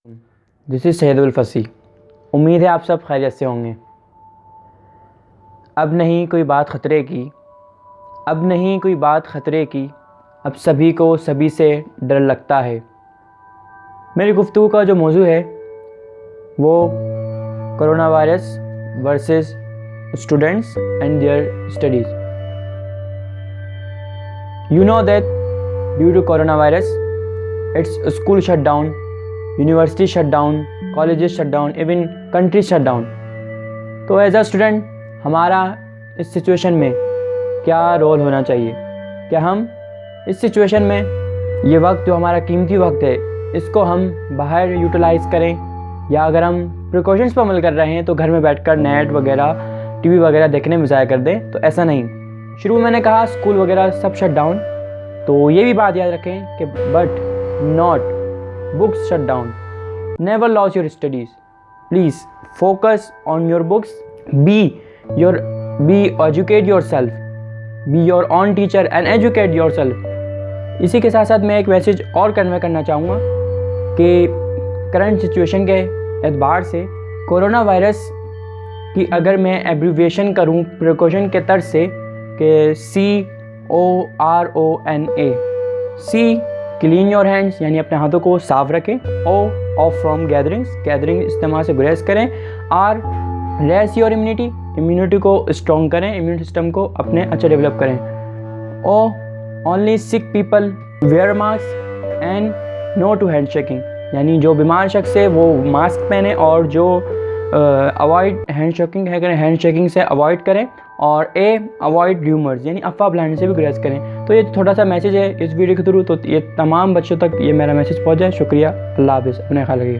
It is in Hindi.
दिस इज़ शहीदुल फसी। उम्मीद है आप सब खैरियत से होंगे। अब नहीं कोई बात ख़तरे की, अब नहीं कोई बात ख़तरे की, अब सभी को सभी से डर लगता है। मेरी गुफ्तगू का जो मौजू है वो corona virus versus students and their studies. You know that due to corona virus it's school shut down, university shut down, colleges shut down, even country shut down. तो एज अ स्टूडेंट हमारा इस सिचुएशन में क्या रोल होना चाहिए? क्या हम इस सिचुएशन में ये वक्त जो हमारा कीमती वक्त है इसको हम बाहर यूटिलाइज़ करें, या अगर हम प्रिकॉशंस पर अमल कर रहे हैं तो घर में बैठकर नेट वगैरह टीवी वगैरह देखने में ज़ाया कर दें? तो ऐसा नहीं। शुरू में मैंने कहा स्कूल वगैरह सब शट डाउन, तो ये भी बात याद रखें कि but not books shut down. Never lose your studies. Please focus on your books. Be educate yourself. Be your own teacher and educate yourself. इसी के साथ साथ मैं एक मैसेज और कन्वे करना चाहूँगा कि करंट सिचुएशन के एतबार से कोरोना वायरस की अगर मैं एब्रीविएशन करूँ प्रिकॉशन के तर्ज से कि CORONA। C clean your hands यानी अपने हाथों को साफ रखें। O ऑफ फ्रॉम गैदरिंग इस्तेमाल से गुरेज करें। R रेस योर इम्यूनिटी को स्ट्रॉन्ग करें, इम्यून सिस्टम को अपने अच्छा डेवलप करें। O only sick people wear mask and no to hand shaking, यानी जो बीमार शख्स है वो मास्क पहने और जो अवॉइड हैंड शेकिंग है करें, हैंड शेकिंग से अवॉइड करें। और अवॉइड र्यूमर्स यानी अफवाह फैलाने से भी गुरेज करें। तो ये थोड़ा सा मैसेज है इस वीडियो के थ्रू, तो ये तमाम बच्चों तक ये मेरा मैसेज पहुंच जाए। शुक्रिया, अल्लाह हाफ़िज़, अपने ख्याल रखिए।